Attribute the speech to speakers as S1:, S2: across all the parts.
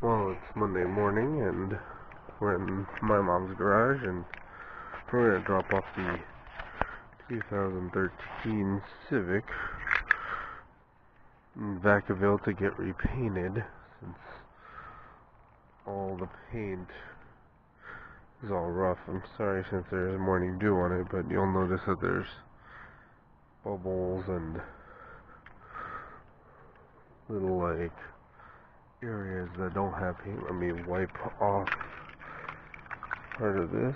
S1: Well, it's Monday morning and we're in my mom's garage and we're going to drop off the 2013 Civic in Vacaville to get repainted since all the paint is all rough. I'm sorry since there's morning dew on it, but you'll notice that there's bubbles and little areas that don't have paint. Let me wipe off part of this.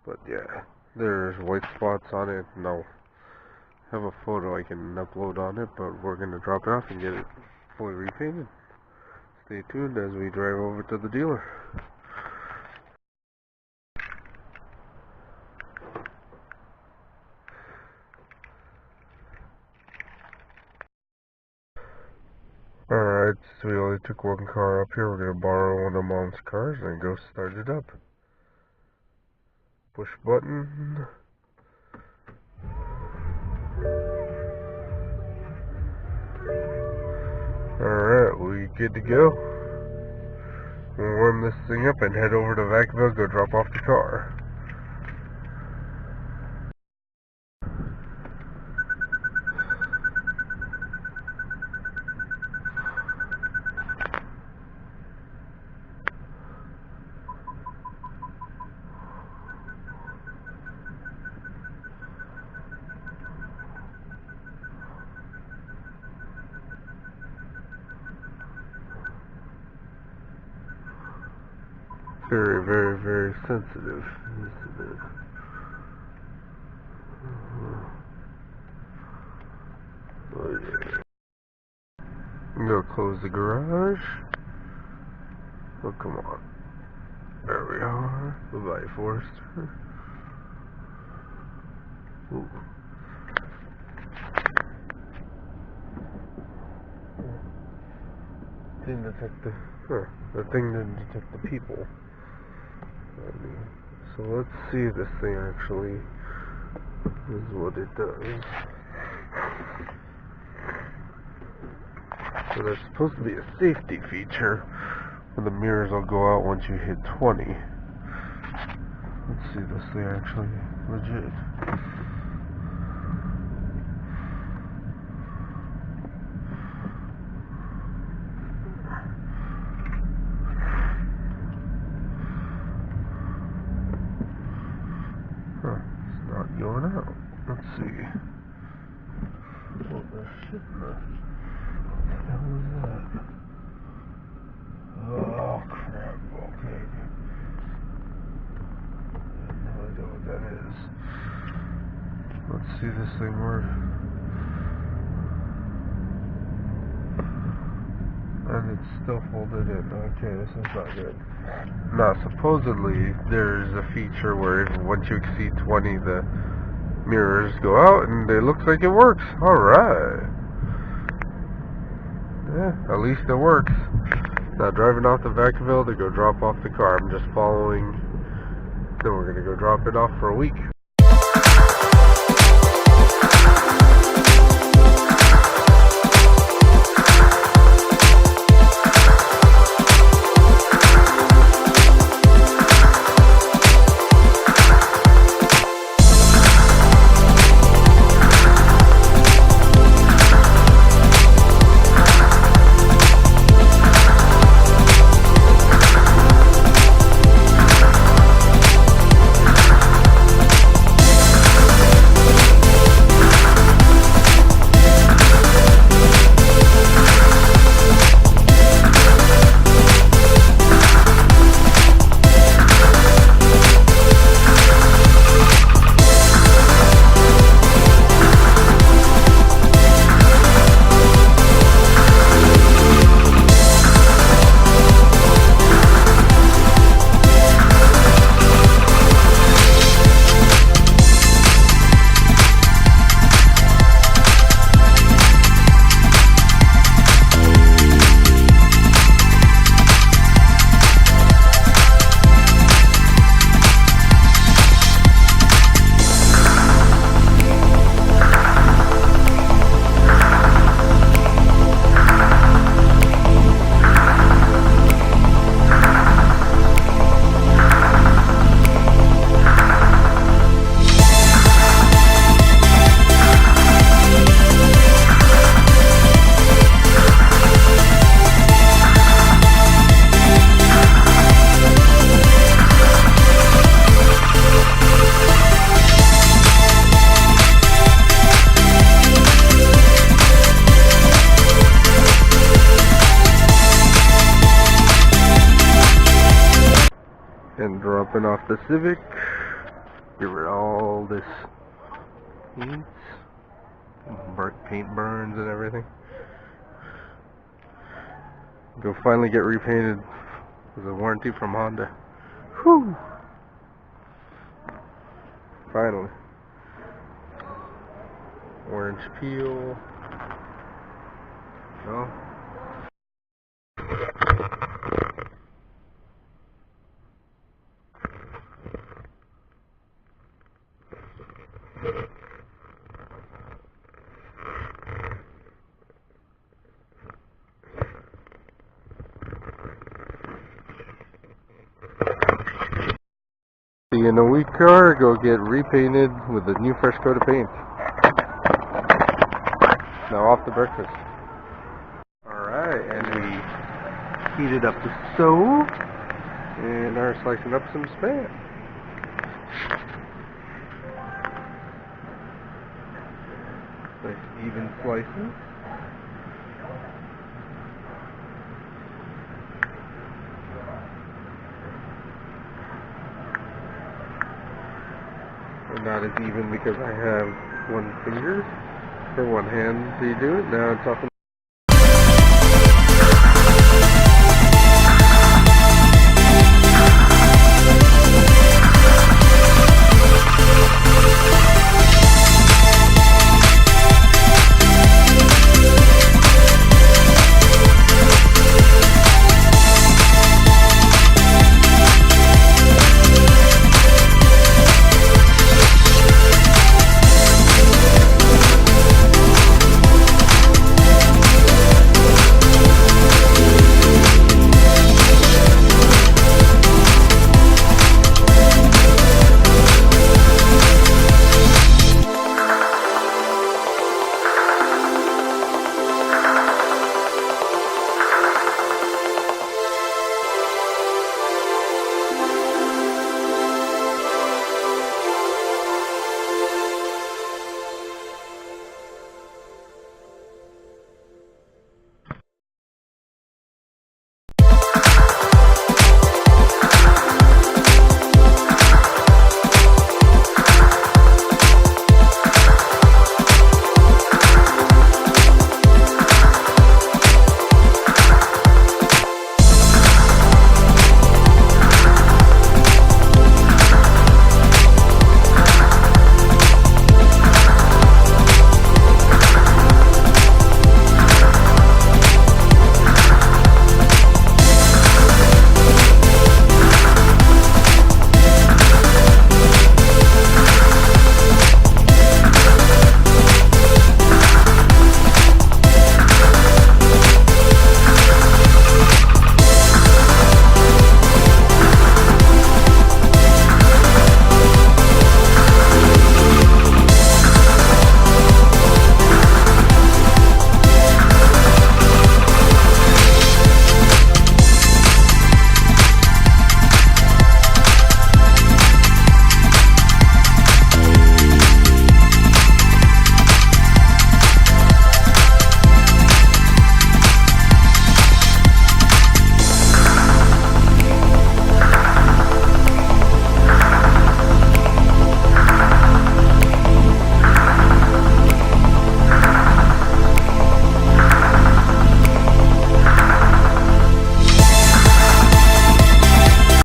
S1: But yeah, there's white spots on it, and I'll have a photo I can upload on it, but we're going to drop it off and get it fully repainted. Stay tuned as we drive over to the dealer. Alright, so we only took one car up here. We're going to borrow one of Mom's cars and go start it up. Push button. Alright, we good to go. We'll warm this thing up and head over to Vacaville, go drop off the car. Very, very, very sensitive. Yes, it is. Oh, yeah. I'm gonna close the garage. Oh, come on. There we are. Goodbye, Forester. Ooh. Didn't detect the thing didn't detect the people. So let's see if this thing actually is what it does. So there's supposed to be a safety feature where the mirrors will go out once you hit 20. Let's see if this thing actually legit. Huh, it's not going out. Let's see. What the shit? What the hell is that? Oh crap, okay. I have no idea what that is. Let's see this thing work. And it's still folded in. Okay, this is not good. Now, supposedly, there's a feature where once you exceed 20, the mirrors go out, and it looks like it works. Alright. Yeah, at least it works. Now, driving off to Vacaville to go drop off the car. I'm just following. Then we're going to go drop it off for a week. Topping off the Civic. Get rid of all this paint. Paint burns and everything. Go finally get repainted with a warranty from Honda. Whew! Finally. Orange peel. No. In a weak car, go get repainted with a new fresh coat of paint. Now off to breakfast. Alright, and we heated up the stove and are slicing up some spam. Nice even slices. And not as even because I have one finger for one hand to do it. Now it's off.